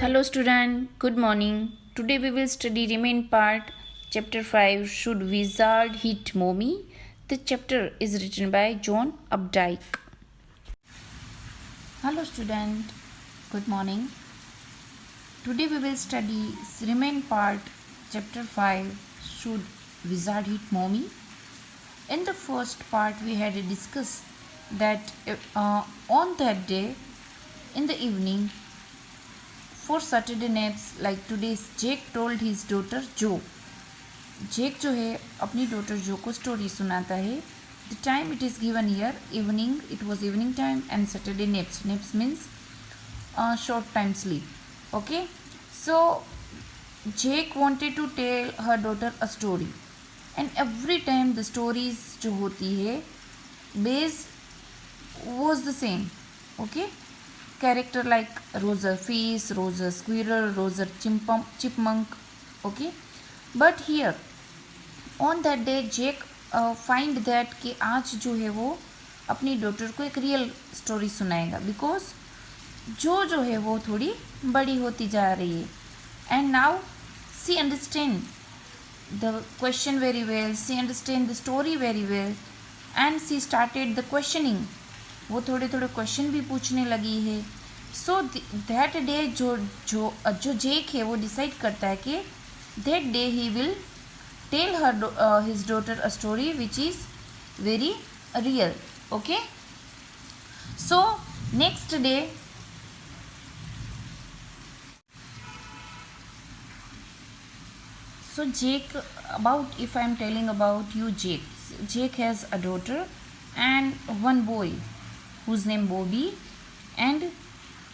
Hello student, good morning. Today we will study remain part chapter 5 Should Wizard Hit Mommy? The chapter is written by John Updike. Hello student, good morning. Today we will study remain part chapter 5 Should Wizard Hit Mommy? In the first part we had discussed that on that day in the evening for Saturday naps like today's Jake told his daughter Jo. Jake जो है अपनी daughter Jo को story सुनाता है. The time it is given here evening, it was evening time and Saturday naps. Naps means short time sleep. Okay, so Jake wanted to tell her daughter a story and every time the stories जो होती है base was the same. Okay, character like Roger Fish, Roger Squirrel, Roger Chipmunk. Okay, but here on that day Jake find that कि आज जो है वो अपनी daughter को एक रियल स्टोरी सुनाएगा बिकॉज जो है वो थोड़ी बड़ी होती जा रही है and now she understand the question very well, she understand the story very well and she started the questioning. वो थोड़े थोड़े क्वेश्चन भी पूछने लगी है. सो दैट डे जो जेक है वो डिसाइड करता है कि that day he will tell her his daughter a story which is very real. Okay, so next day so Jake, about if I'm telling about you, Jake has a daughter and one boy whose name Bobby, and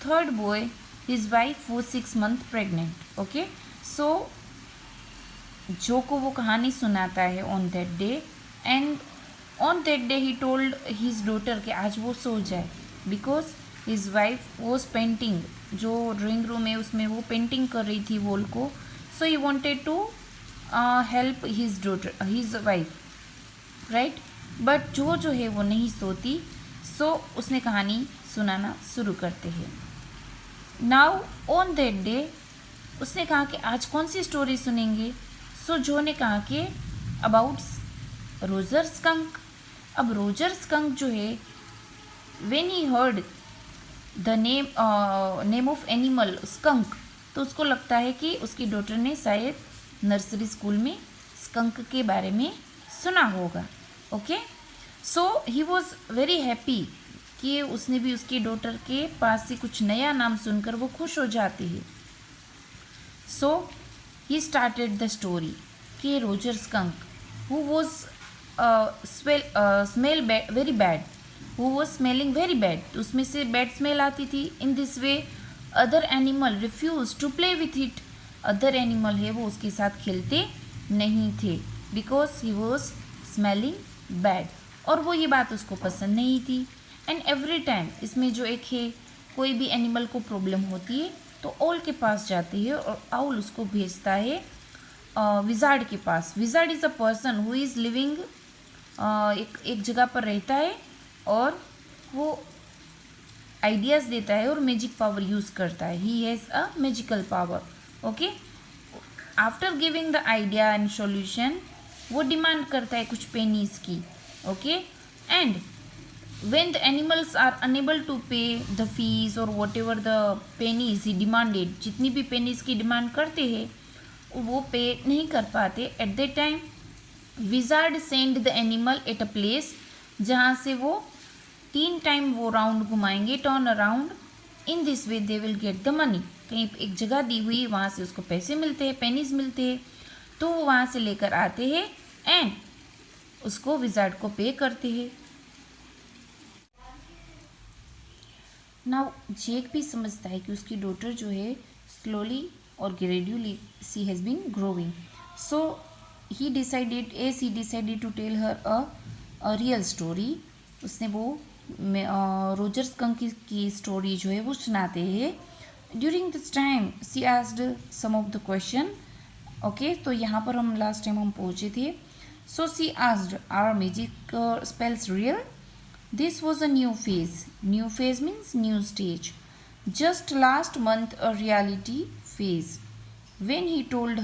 third boy his wife was 6 months pregnant. Okay, so जो को वो कहानी सुनाता है on that day and on that day he told his daughter कि आज वो सो जाए because his wife was painting. जो ड्राइंग रूम है उसमें वो पेंटिंग कर रही थी वॉल को. So he wanted to help his daughter, his wife, right? But जो है वो नहीं सोती. So उसने कहानी सुनाना शुरू करते हैं. Now on that day उसने कहा कि आज कौन सी स्टोरी सुनेंगे. So जो ने कहा कि अबाउट रोजर स्कंक. अब रोजर स्कंक जो है when he heard the name of animal skunk, तो उसको लगता है कि उसकी डॉटर ने शायद नर्सरी स्कूल में स्कंक के बारे में सुना होगा. Okay, so he was very happy कि उसने भी उसकी डॉटर के पास से कुछ नया नाम सुनकर वो खुश हो जाती है. So he started the story कि Roger skunk who was smell very bad, who was smelling very bad, उसमें से बैड स्मेल आती थी. In this way other animal refuse to play with it. Other animal है वो उसके साथ खेलते नहीं थे because he was smelling bad, और वो ये बात उसको पसंद नहीं थी. एंड एवरी टाइम इसमें जो एक है कोई भी एनिमल को प्रॉब्लम होती है तो ओल के पास जाती है और आउल उसको भेजता है विजार्ड के पास. Wizard is a person who is living, एक जगह पर रहता है और वो आइडियाज़ देता है और मैजिक पावर यूज़ करता है. He has a magical power. Okay, after giving the idea and solution वो डिमांड करता है कुछ पेनीज की. Okay, and when the animals are unable to pay the fees और whatever the pennies he demanded, जितनी भी pennies की demand करते हैं वो पे नहीं कर पाते. At the time wizard send the animal at a place जहाँ से वो 3 टाइम वो राउंड घुमाएंगे, turn around. In this way they will get the money. कहीं एक जगह दी हुई वहाँ से उसको पैसे मिलते हैं, पेनीज मिलते हैं, तो वो वहाँ से लेकर आते हैं एंड उसको विजार्ड को पे करते हैं. नाउ जेक भी समझता है कि उसकी डॉटर जो है स्लोली और gradually she has been growing. So he decided to tell her a real story. उसने वो रोजर स्कंक की स्टोरी जो है वो सुनाते हैं. During this time she asked some of the question. Okay, तो यहाँ पर हम लास्ट टाइम हम पहुँचे थे. So she asked are magic spells real. This was a new phase. New phase means new stage. Just last month, a reality phase when he told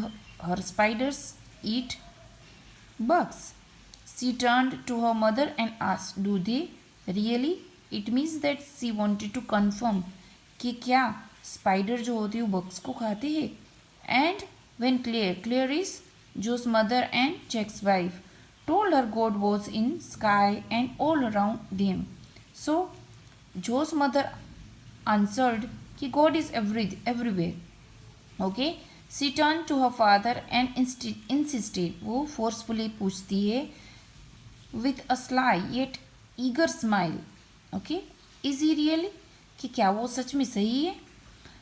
her spiders eat bugs. She turned to her mother and asked, "Do they really?" It means that she wanted to confirm कि क्या spider जो होती है वो bugs को खाते हैं. And when Claire is Joe's mother and Jack's wife, told her God was in sky and all around them. So Joe's mother answered कि God is everywhere. Okay. She turned to her father and insisted. वो forcefully पूछती है with a sly yet eager smile. Okay. Is he really? कि क्या वो सच में सही है?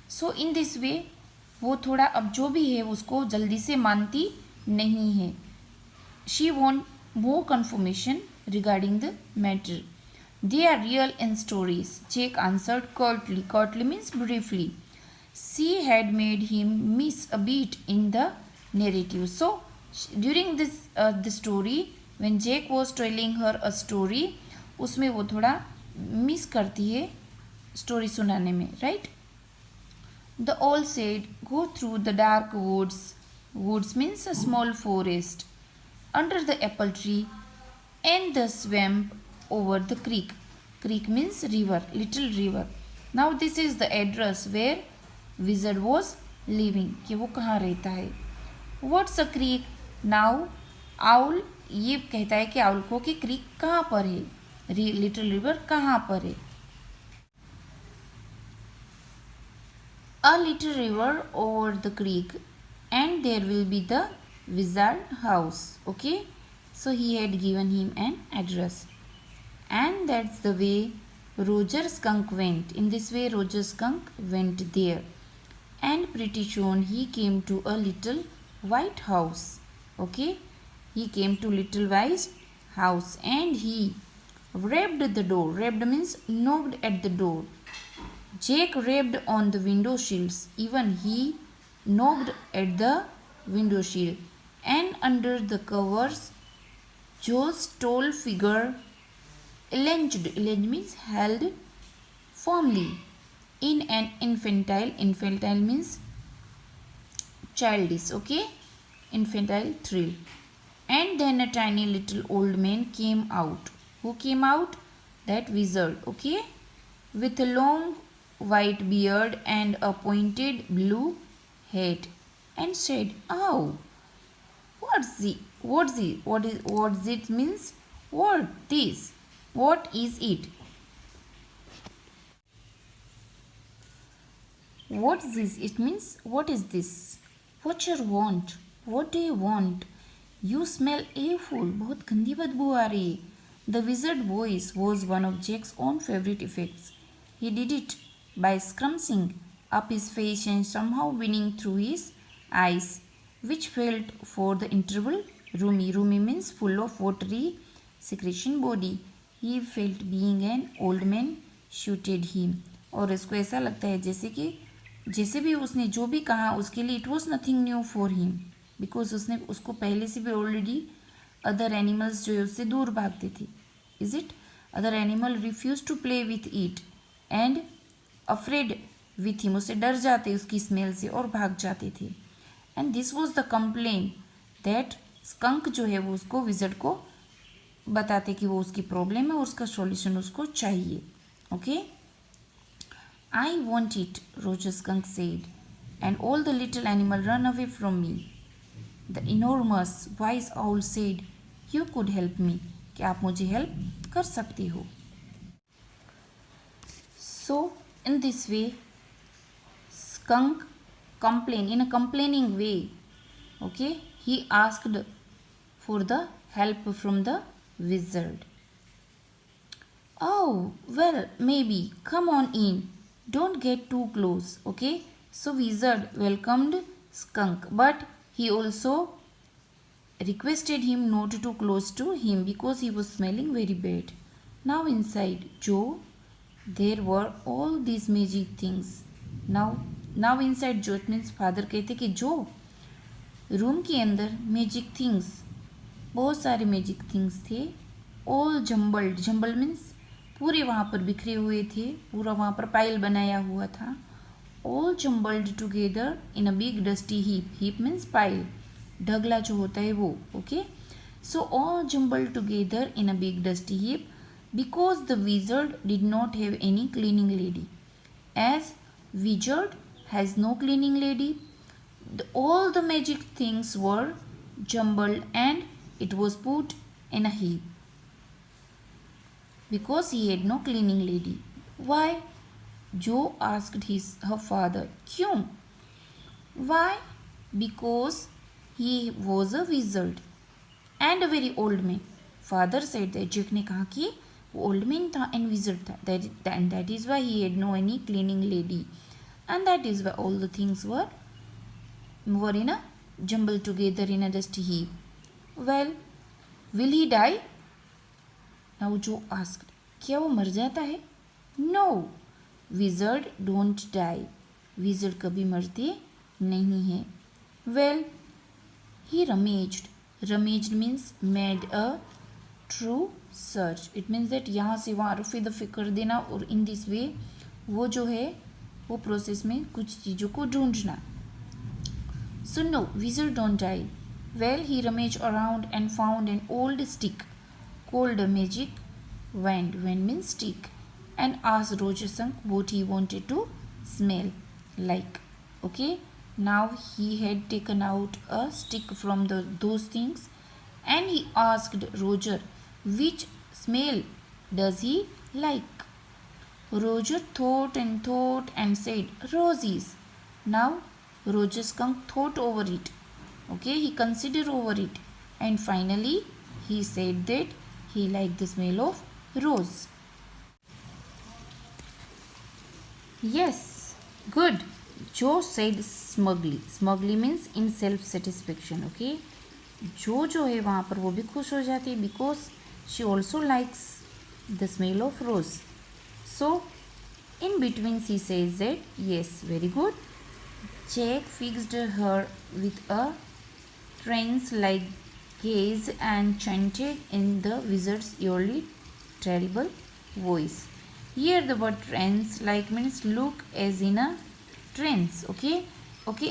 So in this way वो थोड़ा अब जो भी है उसको जल्दी से मानती नहीं है. She want more confirmation regarding the matter. They are real in stories. Jake answered curtly. Curtly means briefly. She had made him miss a beat in the narrative. So during the story, when Jake was telling her a story, उसमें वो थोड़ा miss करती है story सुनाने में, right? The owl said, "Go through the dark woods." Woods means a small forest. Under the apple tree and the swamp over the creek. Creek means river, little river. Now this is the address where wizard was living. कि वो कहाँ रहता है. What's a creek? Now owl ये कहता है कि owl को कि creek कहाँ पर है, little river कहाँ पर है. A little river over the creek and there will be the wizard house. Okay, so he had given him an address, and that's the way Roger Skunk went. In this way Roger Skunk went there, and pretty soon he came to a little white house. Okay, he came to little white house and he rapped the door. Rapped means knocked at the door. Jake rapped on the window sills. Even he knocked at the window sill. And under the covers, Joe's tall figure lunged. Lunged means held firmly in an infantile. Infantile means childish. Okay, infantile thrill. And then a tiny little old man came out. Who came out? That wizard. Okay, with a long white beard and a pointed blue hat, and said, "Oh, what's it means? What is it? What's this? It means what is this? What you want? What do you want? You smell awful. बहुत गंदी बदबू आ रही है." The wizard voice was one of Jake's own favorite effects. He did it by scrunching up his face and somehow winning through his eyes, which felt for the interval roomy. Roomy means full of watery secretion body. He felt being an old man suited him. और इसको ऐसा लगता है जैसे भी उसने जो भी कहा उसके लिए it was nothing new for him, because उसने उसको पहले से भी ऑलरेडी अदर एनिमल्स जो है उससे दूर भागते थे. Is it? Other animal refuse to play with it and afraid with him. उससे डर जाते उसकी स्मेल से और भाग जाते थे. And this was the complain that skunk जो है वो उसको विजर्ड को बताते कि वो उसकी प्रॉब्लम है और उसका सॉल्यूशन उसको चाहिए. Okay, I want it, Roger skunk said, and all the little animal run away from me. The enormous wise owl said, you could help me, कि आप मुझे हेल्प कर सकती हो. So in this way skunk complained in a complaining way. Okay, he asked for the help from the wizard. "Oh, well, maybe. Come on in. Don't get too close." Okay, so wizard welcomed skunk, but he also requested him not to close to him because he was smelling very bad. Now inside Joe there were all these magic things. Now inside Joe, it means father कहते कि जो room के अंदर magic things, बहुत सारे magic things थे. All jumbled. Jumble means पूरे वहाँ पर बिखरे हुए थे, पूरा वहाँ पर पाइल बनाया हुआ था. All jumbled together in a big dusty heap. Heap means pile. ढगला जो होता है वो. Okay. So all jumbled together in a big dusty heap because the wizard did not have any cleaning lady. As wizard has no cleaning lady, all the magic things were jumbled and it was put in a heap because he had no cleaning lady. Why? Joe asked her father. क्यों? Why? Because he was a wizard and a very old man. Father said that. Jack ने कहा कि वो old man था and wizard था. That is why he had no any cleaning lady. And that is why all the things were in a jumbled together in a dusty heap. Well, will he die? Now Joe asked. क्या वो मर जाता है? No. Wizard don't die. Wizard कभी मरते नहीं हैं. Well, he rummaged. Rummaged means made a true search. It means that यहाँ से वहाँ रफे दफे कर देना और in this way वो जो है वो प्रोसेस में कुछ चीज़ों को ढूंढना. So no, wizard don't die. Well, he rummaged around and found an old stick called a magic wand. Wand means stick. And asked Roger Skunk what he wanted to smell like. Okay, now he had taken out a stick from those things and he asked Roger which smell does he like. Roger thought and said roses. Now Roger Skunk thought over it. Okay, he considered over it and finally he said that he liked the smell of rose. Yes, good. Joe said smugly. Smugly means in self-satisfaction. Okay. जो है वहाँ पर वो भी खुश हो जाती है because she also likes the smell of rose. So in between she says that yes, very good. Jack fixed her with a trance-like gaze and chanted in the wizard's eerily terrible voice. Here the word trance like means look as in a trance. Okay,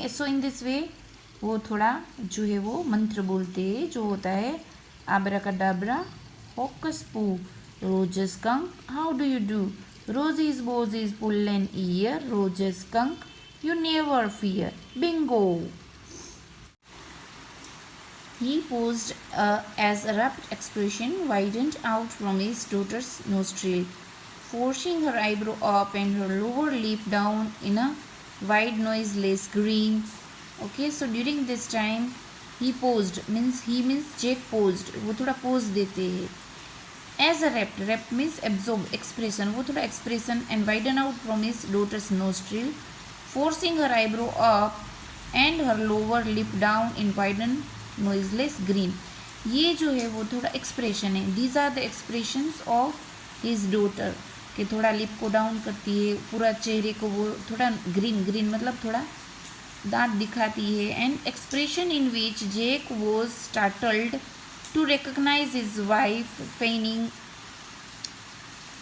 so in this way वो थोड़ा जो है वो मंत्र बोलते हैं जो होता है abracadabra, hocus poo, Roger Skunk, how do you do? Roses, boses, pull an ear, Roger Skunk, you never fear. Bingo! He paused as a rapt expression widened out from his daughter's nostril, forcing her eyebrow up and her lower lip down in a wide noiseless grin. Okay, so during this time he paused means Jake paused. वो थोड़ा pause देते हैं. As a rapt means absorb expression. वो थोड़ा expression and widen out from his daughter's nostril, forcing her eyebrow up and her lower lip down in widened noiseless grin. ये जो है वो थोड़ा expression है. These are the expressions of his daughter. कि थोड़ा लिप को डाउन करती है, पूरा चेहरे को वो थोड़ा ग्रीन मतलब थोड़ा दांत दिखाती है. And expression in which Jake was startled to recognise his wife feigning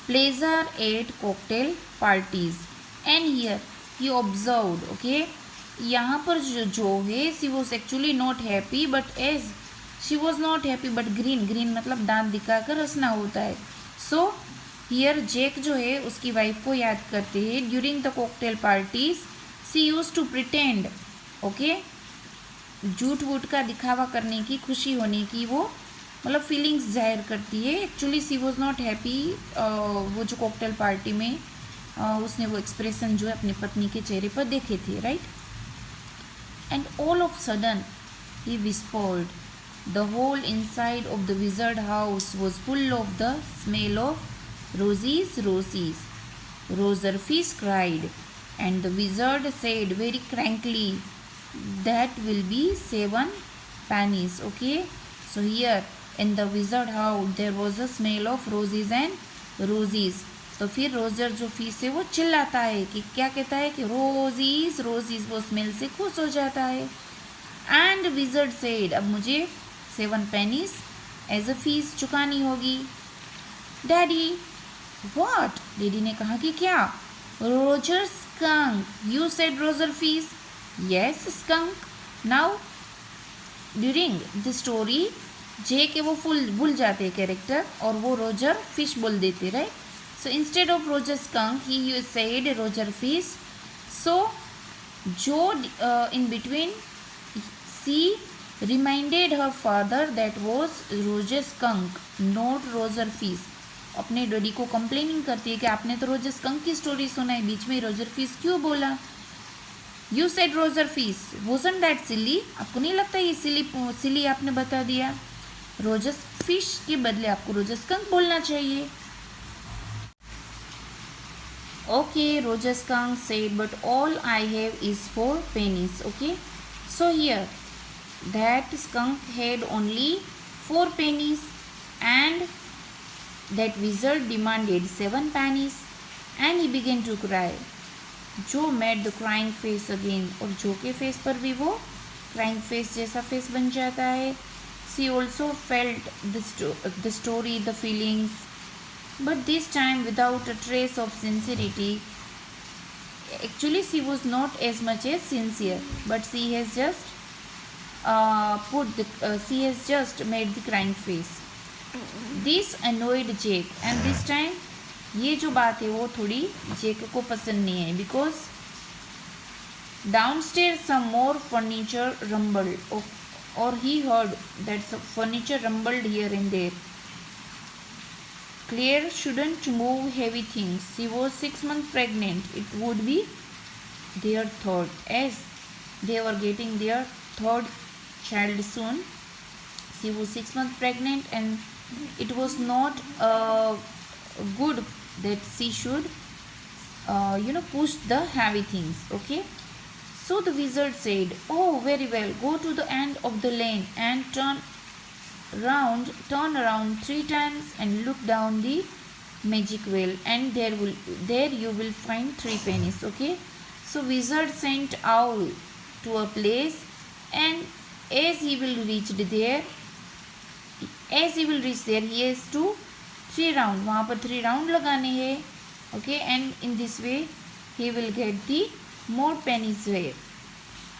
pleasure at cocktail parties. And here he observed. Okay, यहाँ पर जो है she was actually not happy but as she was not happy but green मतलब दांत दिखाकर हंसना होता है. सो हियर जेक जो है उसकी वाइफ को याद करते हैं. During the cocktail parties she use to pretend. Okay, झूठ वूठ का दिखावा करने की, खुशी होने की वो मतलब फीलिंग्स जाहिर करती है. Actually she was not happy. वो जो कॉकटेल पार्टी में उसने वो एक्सप्रेशन जो है अपनी पत्नी के चेहरे पर देखे थे. Right. And all of sudden he whispered. The whole inside of the wizard house was full of the smell of roses, roses. Roger Fish cried, and the wizard said very crankly, that will be 7 pennies. Okay, so here in the wizard house there was a smell of roses and roses. तो फिर Roger जो fish है वो चिल्लाता है कि क्या कहता है कि रोजीज रोजीज, वो स्मेल से खुश हो जाता है. एंड विजर्ड सेड, अब मुझे 7 pennies एज अ फीस चुकानी होगी. Daddy, What? डैडी ने कहा कि क्या? Roger skunk. You said Roger fish. Yes, skunk. Now during the story जे के वो फुल भूल जाते हैं कैरेक्टर और वो रोजर फिश बोल देते, right? So instead of Roger skunk ही सेड रोजर फिश. सो जो in between she reminded her father that was Roger skunk not Roger fish. अपने डैडी को कंप्लेनिंग करती है कि आपने तो रोजर स्कंक की स्टोरी सुनाई, बीच में रोजर फिश क्यों बोला? You said Roger fish, wasn't that silly? आपको नहीं लगता ये सिली आपने बता दिया? रोजर फिश के बदले आपको रोजर स्कंक बोलना चाहिए. Okay, Roger skunk said but all I have is 4 pennies. Okay, so here that skunk had only 4 pennies and that wizard demanded 7 pennies and he began to cry. जो made the crying face again, और जो के face पर भी वो crying face जैसा face बन जाता है. She also felt the story, the feelings, but this time without a trace of sincerity. Actually she was not as much as sincere, but she has just made the crying face. This annoyed Jake and this time ये जो बात है वो थोड़ी जेक को पसंद नहीं है. Because downstair some more furniture rumbled और he heard that furniture rumbled here and there. Claire shouldn't move heavy things. She was 6 months pregnant. It would be their third, as they were getting their third child soon. She was 6 months pregnant and it was not good that she should push the heavy things. Okay, so the wizard said, oh very well, go to the end of the lane and turn around 3 times and look down the magic well, and there you will find 3 pennies. Okay, so wizard sent Owl to a place, and as he will reach there he has to 3 round, वहाँ पर 3 round लगाने हैं. Okay, and in this way he will get the more pennies where.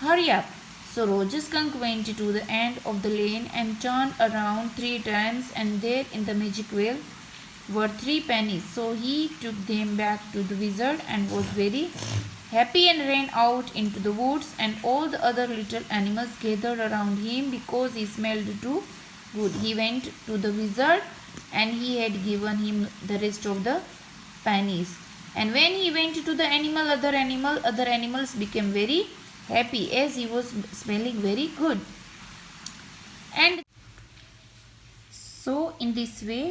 Hurry up. So Roger Skunk went to the end of the lane and turned around 3 times, and there in the magic well were 3 pennies. So he took them back to the wizard and was very happy and ran out into the woods, and all the other little animals gathered around him because he smelled too good. He went to the wizard and he had given him the rest of the pennies. And when he went to the other animals became very happy as he was smelling very good. And so in this way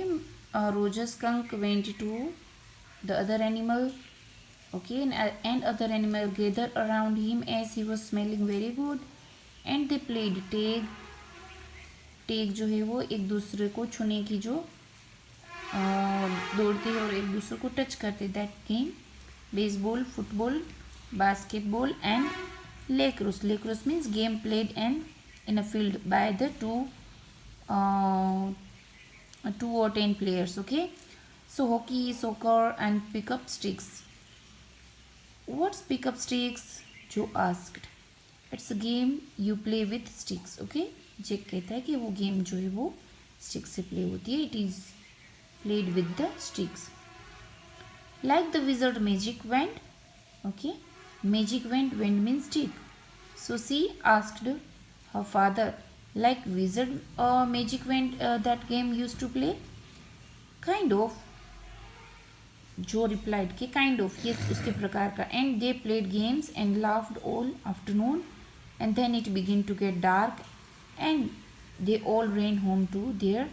Roger Skunk went to the other animal. Okay, and other animal gathered around him as he was smelling very good, and they played tag. Tag जो है वो एक दूसरे को छूने की जो दौड़ते और एक दूसरे को टच करते, that game. Baseball, football, basketball and lacrosse. Lacrosse means game played and in a field by the 2 or 10 players. Okay, so hockey, soccer and pickup sticks. What's pickup sticks? Joe asked. It's a game you play with sticks. Okay, जेक कहता है कि वो game जो है वो stick से play होती है. It is played with the sticks like the wizard magic wand. Okay, magic wand means stick. So she asked her father, like wizard magic wand that game use to play? Kind of. Jo replied कि kind of, ये उसके प्रकार का. And they played games and laughed all afternoon, and then it begin to get dark and they all ran home to their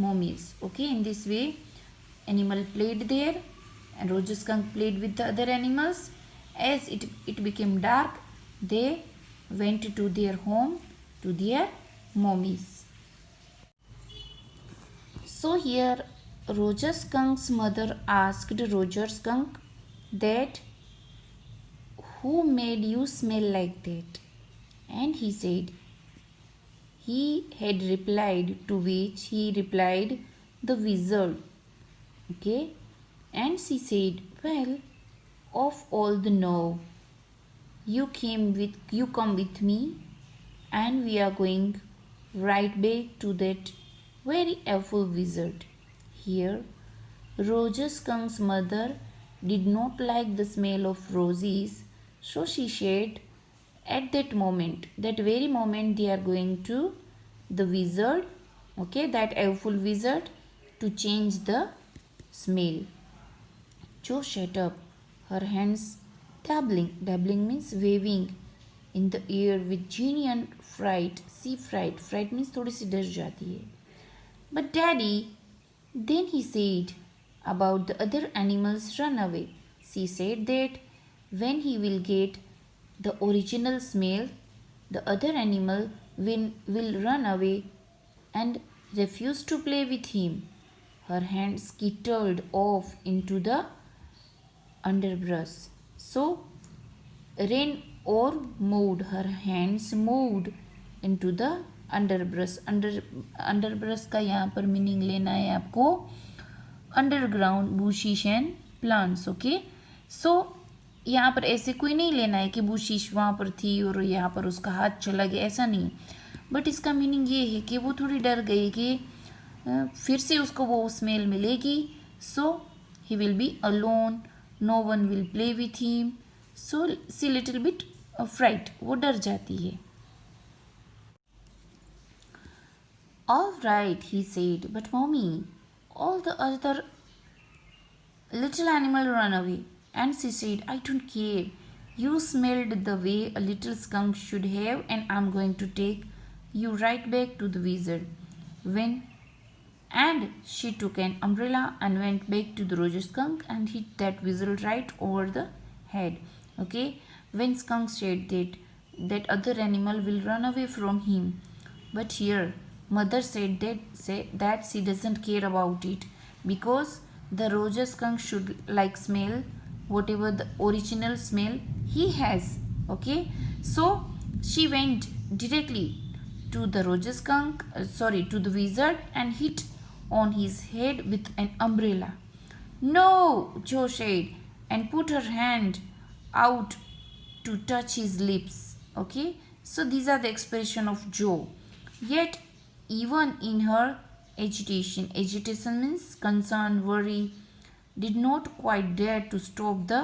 mummies. Okay, in this way animal played there and Roger Skunk played with the other animals. As it became dark, they went to their home, to their mummies. So here Roger Skunk's mother asked Roger Skunk that, who made you smell like that? And he said he had replied, to which he replied, the wizard. Okay, And she said, "Well, of all the nerve, you come with me, and we are going right back to that very awful wizard." Here, Roger Skunk's mother did not like the smell of roses, so she said, at that moment, that very moment they are going to the wizard, okay, that awful wizard, to change the smell. Jo sat up, her hands dabbling. Dabbling means waving in the air with genuine fright. See, fright means थोड़ी सी डर जाती है. "But daddy," then he said, "about the other animals run away." She said that when he will get the original smell, the other animal will run away and refuse to play with him. Her hand skittered off into the underbrush. So, Rain or moved, her hands moved into the underbrush. Underbrush का यहाँ पर meaning लेना है आपको underground बुशिश and plants. Okay, सो यहाँ पर ऐसे कोई नहीं लेना है कि बुशिश वहाँ पर थी और यहाँ पर उसका हाथ चला गया, ऐसा नहीं. बट इसका मीनिंग ये है कि वो थोड़ी डर गई कि फिर से उसको वो स्मेल मिलेगी. So he will be alone, no one will play with him. So see little bit fright, वो डर जाती है. "All right," he said, "but mommy, all the other little animal run away." And she said, "I don't care. You smelled the way a little skunk should have, and I'm going to take you right back to the wizard." And she took an umbrella and went back to the Roger Skunk and hit that wizard right over the head. Okay, when Skunk said that other animal will run away from him, but here mother said that she doesn't care about it because the Roger Skunk should like smell whatever the original smell he has. Okay, so she went directly to the Roger Skunk, to the wizard, and hit on his head with an umbrella. "No," Jo said, and put her hand out to touch his lips. Okay, so these are the expression of Jo. Yet even in her agitation means concern, worry, did not quite dare to stop the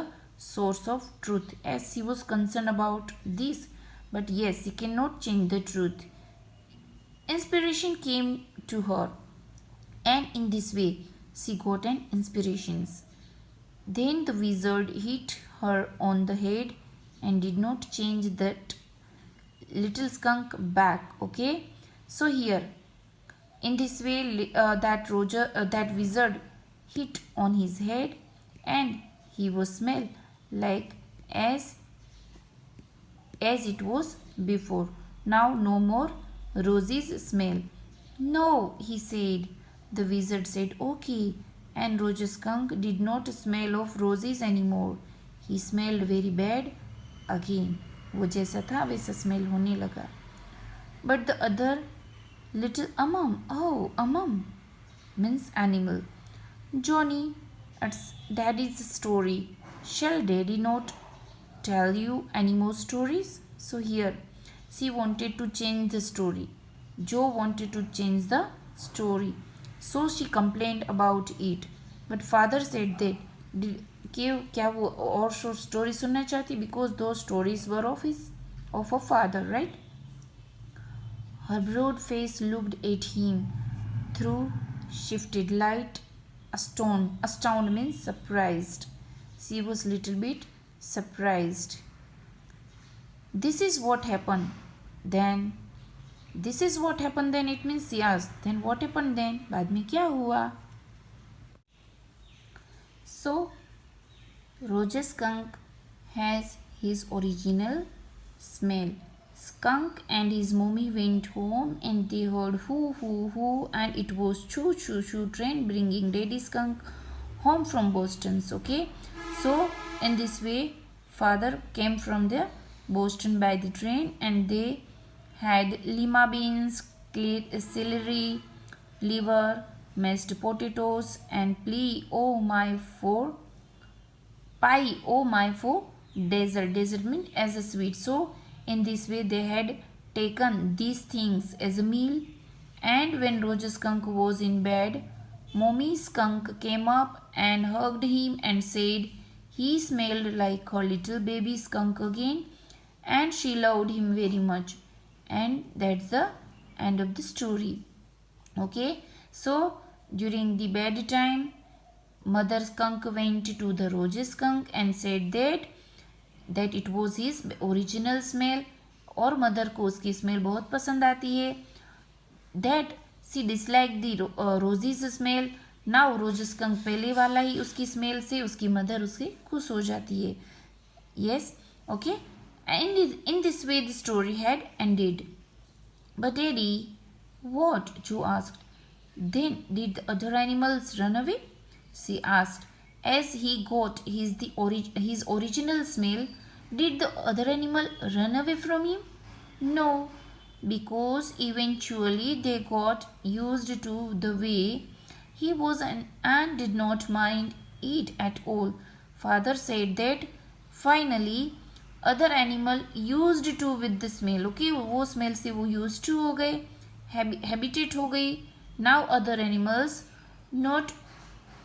source of truth, as he was concerned about this. But yes, he cannot change the truth. Inspiration came to her, and in this way she got an inspiration. Then the wizard hit her on the head and did not change that little skunk back. Okay, so here in this way that wizard hit on his head and he was smell like as it was before. Now no more Rosie's smell. "No," he said. The wizard said, "Okay," and Roger Skunk did not smell of roses anymore. He smelled very bad again. वो जैसा था वैसा smell होने लगा. But the other little amam means animal. "Johnny, it's Daddy's story. Shall Daddy not tell you any more stories?" So here she wanted to change the story. Jo wanted to change the story. So she complained about it. But father said that क्या वो और story सुनना चाहती, because those stories were of her father, right? Her broad face looked at him through shifted light. Astound means surprised. She was little bit surprised. This is what happened then. It means she asked, then what happened then? बाद में क्या हुआ? So Roger Skunk has his original smell. Skunk and his mommy went home and they heard hoo hoo hoo, and it was choo choo choo train bringing Daddy Skunk home from Boston. Okay, so in this way father came from the Boston by the train, and they had lima beans, celery, liver, mashed potatoes, and pie, oh my, for dessert. Dessert means as a sweet. So in this way they had taken these things as a meal. And when Roger Skunk was in bed, Mommy Skunk came up and hugged him and said he smelled like her little baby skunk again, and she loved him very much. And that's the end of the story. Okay, so during the bedtime, Mother Skunk went to the Roger Skunk and said that it was his original smell, और mother को उसकी smell बहुत पसंद आती है. That she disliked the Rosie's smell. Now Roger Skunk पहले वाला ही उसकी स्मेल से उसकी मदर उससे खुश हो जाती है. Yes, okay. And in this way the story had ended. But Daddy, what? Joe asked. Then did the other animals run away? She asked. As he got his original smell, did the other animal run away from him? No, because eventually they got used to the way he was and did not mind it at all. Father said that finally other animal used to with the smell. Okay, वो smell से वो used to हो गए, habitat हो गई. Now other animals not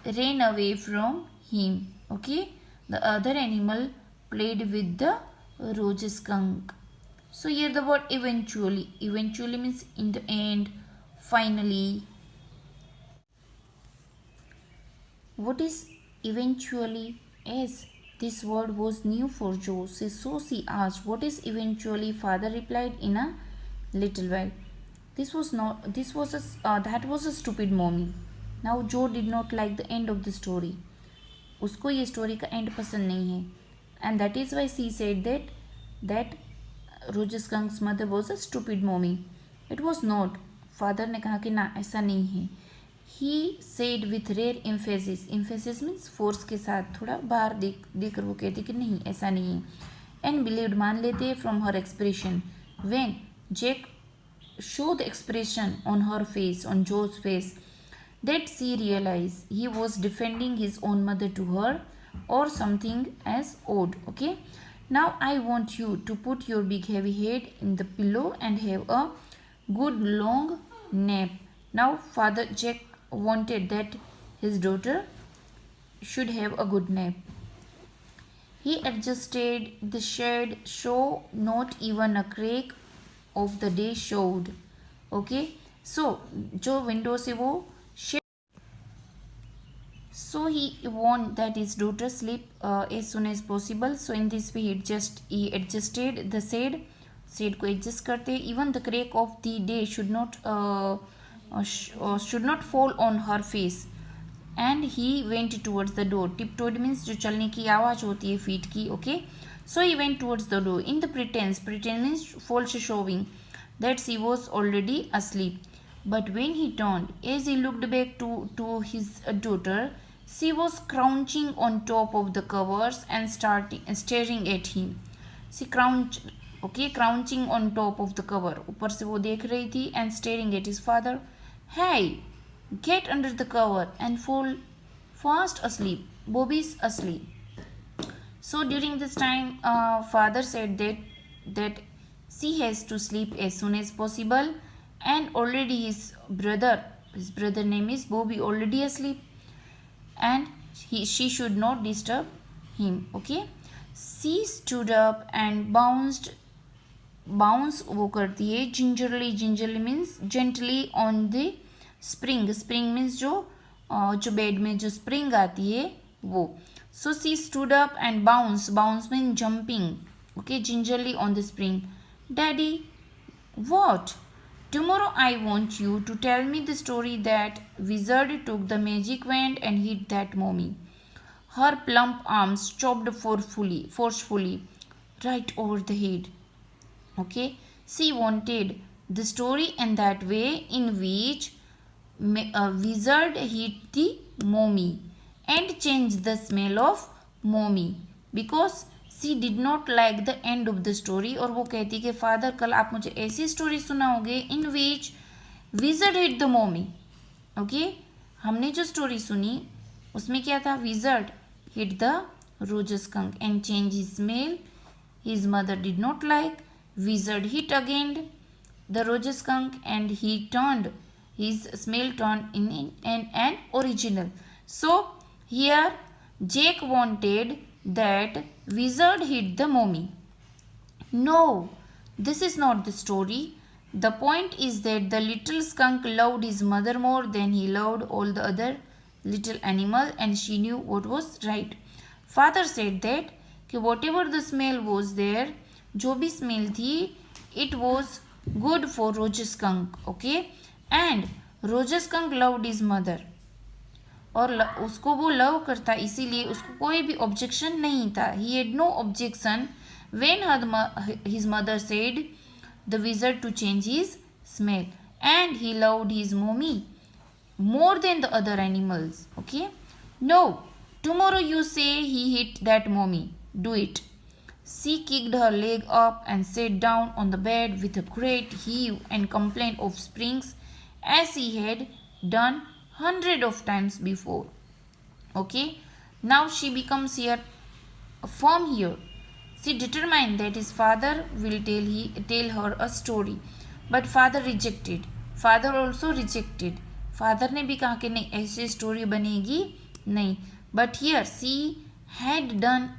ran away from him. Okay, the other animal played with the Roger Skunk. So here the word eventually. Eventually means in the end, finally. What is eventually? As this word was new for Joe, so she asked, "What is eventually?" Father replied, "In a little while." That was a stupid mommy. Now Joe did not like the end of the story. उसको ये story का end पसंद नहीं है. And that is why she said that Roger Skunk's mother was a stupid mommy. It was not. Father ने कहा कि ना ऐसा नहीं है. He said with rare emphasis. Emphasis means force के साथ थोड़ा बाहर देकर वो कहती कि नहीं ऐसा नहीं है. And believed मान लेते from her expression. When Jack showed the expression on her face, on Joe's face, that she realized he was defending his own mother to her or something as odd. Okay. Now I want you to put your big heavy head in the pillow and have a good long nap. Now Father Jack wanted that his daughter should have a good nap. He adjusted the shade so not even a crack of the day showed. Okay, so जो window से वो shade, so he wanted that his daughter sleep as soon as possible. So in this way he adjusted the shade को adjust करते. Even the crack of the day should not fall on her face. And he went towards the door. Tiptoed means जो चलने की आवाज़ होती है feet की. Okay, so he went towards the door in the pretense means false showing that she was already asleep. But when he turned, as he looked back to his daughter, she was crouching on top of the covers and staring at him. She crouching on top of the cover. ऊपर से वो देख रही थी and staring at his father. Hey, get under the cover and fall fast asleep. Bobby's asleep. So during this time, father said that she has to sleep as soon as possible, and already his brother name is Bobby, already asleep, and she should not disturb him. Okay, she stood up and bounce वो करती है gingerly means gently on the spring means जो bed में जो spring आती है वो. So she stood up and bounce means jumping. Okay, gingerly on the spring. Daddy, what? Tomorrow I want you to tell me the story that wizard took the magic wand and hit that mommy. Her plump arms chopped forcefully right over the head. Okay, she wanted the story in that way in which a wizard hit the mommy and changed the smell of mommy, because she did not like the end of the story. और वो कहती कि father कल आप मुझे ऐसी story सुनाओगे in which wizard hit the mommy. Okay, हमने जो स्टोरी सुनी उसमें क्या था, wizard hit the rose skunk and changed his smell. His mother did not like. Wizard hit again the roach skunk and he turned his smell turned in an original. So here Jake wanted that wizard hit the mommy. No, this is not the story. The point is that the little skunk loved his mother more than he loved all the other little animal, and she knew what was right. Father said that कि whatever the smell was there, जो भी smell थी, it was good for Roger skunk, okay? And Roger skunk loved his mother. और उसको वो love करता, इसीलिए उसको कोई भी ऑब्जेक्शन नहीं था. He had no objection when his mother said the wizard to change his smell, and he loved his mommy more than the other animals. Okay, no, tomorrow you say he hit that mommy, do it. She kicked her leg up and sat down on the bed with a great heave and complaint of springs, as he had done hundred of times before. Okay, now she becomes here firm here. She determined that his father will tell her a story, but father rejected. Father also rejected. Father ने भी कहा कि नहीं, ऐसी story बनेगी नहीं. But here she had done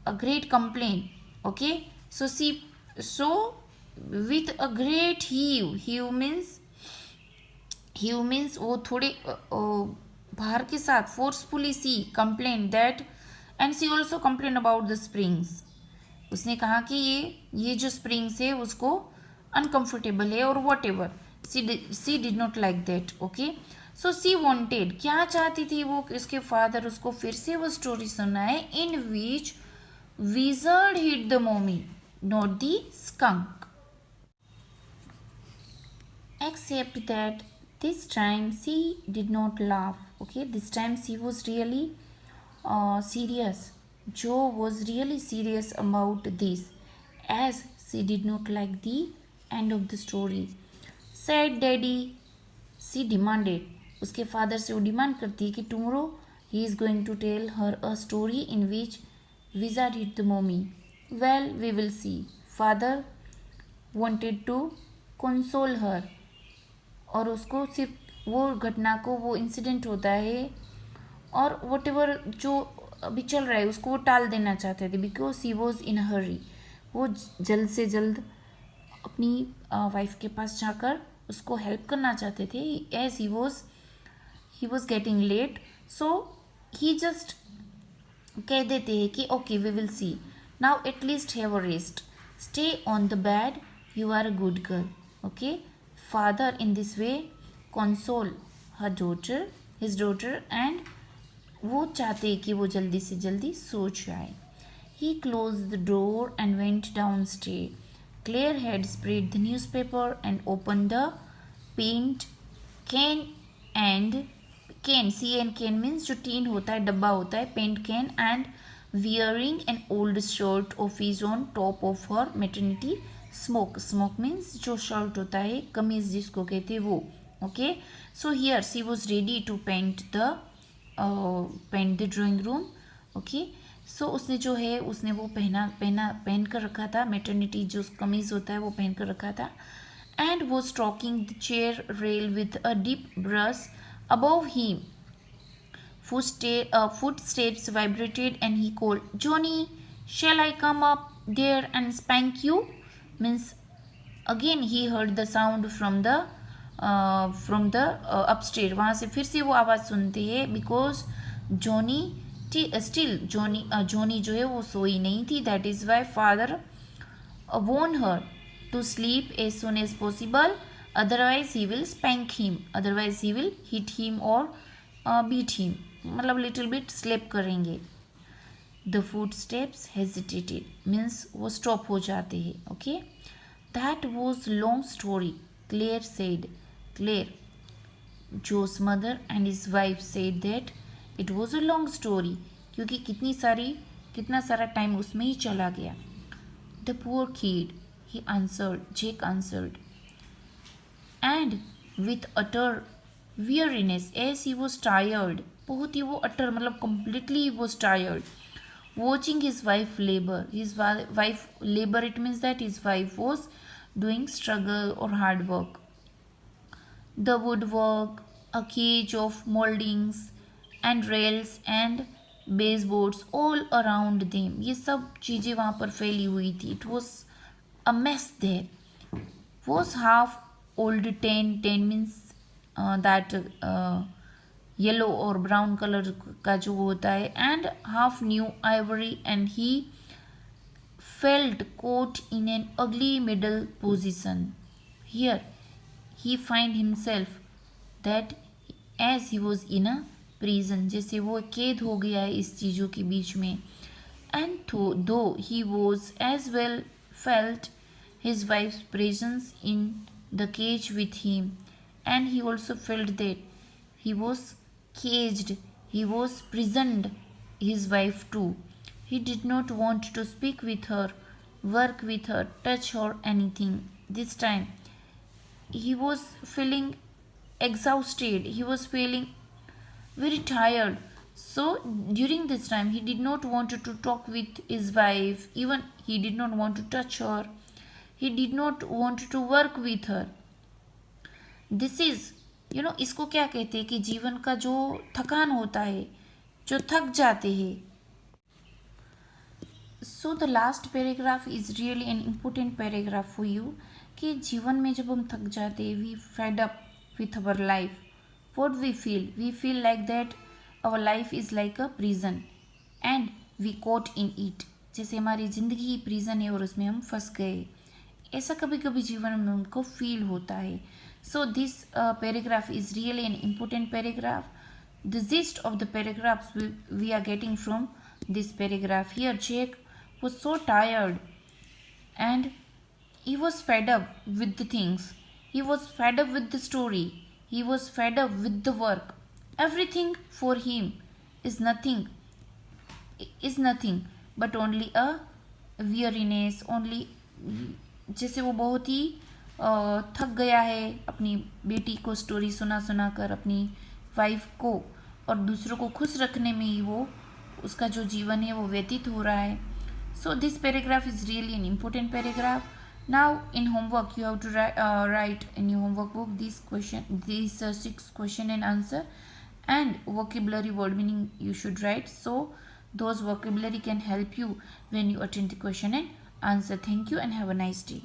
a great complaint. Okay, so with a great heave means वो थोड़े भार के साथ forcefully she complained that, and she also complained about the springs. उसने कहा कि ये जो स्प्रिंग्स है उसको अनकंफर्टेबल है और whatever. She did not like that. Okay, so she wanted, क्या चाहती थी वो, इसके फादर उसको फिर से वो स्टोरी सुनाए in which wizard hit the mommy, not the skunk. Except that this time she did not laugh. Okay, this time she was really serious. Joe was really serious about this, as she did not like the end of the story. Said daddy, she demanded. उसके father से वो demand करती है कि tomorrow he is going to tell her a story in which wizard hit the mommy. Well, we will see. Father wanted to console her. और उसको सिर्फ वो घटना को, वो इंसिडेंट होता है और वट एवर जो अभी चल रहा है उसको वो टाल देना चाहते थे, बिकॉज ही वॉज इन हरी. वो जल्द से जल्द अपनी वाइफ के पास जाकर उसको हेल्प करना चाहते थे, as he was getting late. So he just कह देते हैं कि okay, we will see. Now at least have a rest, stay on the bed, you are a good girl. Okay, father in this way console his daughter, and वो चाहते कि वो जल्दी से जल्दी सो जाए. He closed the door and went downstairs. Claire had spread the newspaper and opened the paint can and can means जो tin होता है, डब्बा होता है, paint can, and wearing an old shirt of his on top of her maternity smock means जो shirt होता है, कमीज जिसको कहते हैं वो. Okay, so here she was ready to paint the drawing room. Okay, so उसने जो है उसने वो पहन कर रखा था, मेटर्निटी जो कमीज होता है वो पहन कर रखा था. And was stroking the chair rail with a deep brush above him. Footsteps vibrated and he called, Johnny, shall I come up there and spank you? Means again he heard the sound from the upstairs. वहाँ से फिर से वो आवाज़ सुनते हैं, because जोनी जो है वो सोई नहीं थी. That is why father warn her to sleep as soon as possible, otherwise he will spank him, otherwise he will hit him or beat him. मतलब little bit slap करेंगे. The footsteps hesitated means वो stop हो जाते हैं. Okay, that was long story, Claire said. Joe's mother and his wife said that it was a long story, क्योंकि कितना सारा time उसमें ही चला गया. The poor kid, Jake answered, and with utter weariness, as he was tired, बहुत ही वो अटर मतलब completely he was tired. Watching his wife labor, it means that his wife was doing struggle or hard work. The woodwork, a cage of moldings and rails and baseboards all around them, ये सब चीज़ें वहाँ पर फैली हुई थी. It was a mess there. Was half old tan means that yellow or brown color का जो होता है, and half new ivory, and he felt caught in an ugly middle position. Here he find himself that as he was in a prison, जैसे वो कैद हो गया है इस चीज़ों के बीच में. And though he was as well felt his wife's presence in the cage with him, and he also felt that he was caged, he was prisoned, his wife too. He did not want to speak with her, work with her, touch her, anything. This time he was feeling exhausted, he was feeling very tired. So during this time he did not want to talk with his wife, even he did not want to touch her, he did not want to work with her. This is इसको क्या कहते हैं कि जीवन का जो थकान होता है, जो थक जाते हैं. So the last paragraph is really an important paragraph for you कि जीवन में जब हम थक जाते हैं, we fed up with our life, what we feel like that our life is like a prison and we caught in it. जैसे हमारी ज़िंदगी प्रिजन है और उसमें हम फंस गए, ऐसा कभी कभी जीवन में उनको फील होता है. So this paragraph is really an important paragraph. The gist of the paragraphs we are getting from this paragraph. Here Jake was so tired and he was fed up with the things. He was fed up with the story. He was fed up with the work. Everything for him is nothing but only a weariness, only जैसे वो बहुत ही थक गया है अपनी बेटी को story सुना कर, अपनी वाइफ को और दूसरों को खुश रखने में ही वो उसका जो जीवन है वो व्यतीत हो रहा है. So this paragraph is really an important paragraph. Now in homework you have to write in your homework book these 6 question and answer and vocabulary word meaning you should write. So those vocabulary can help you when you attend the question and answer. Thank you and have a nice day.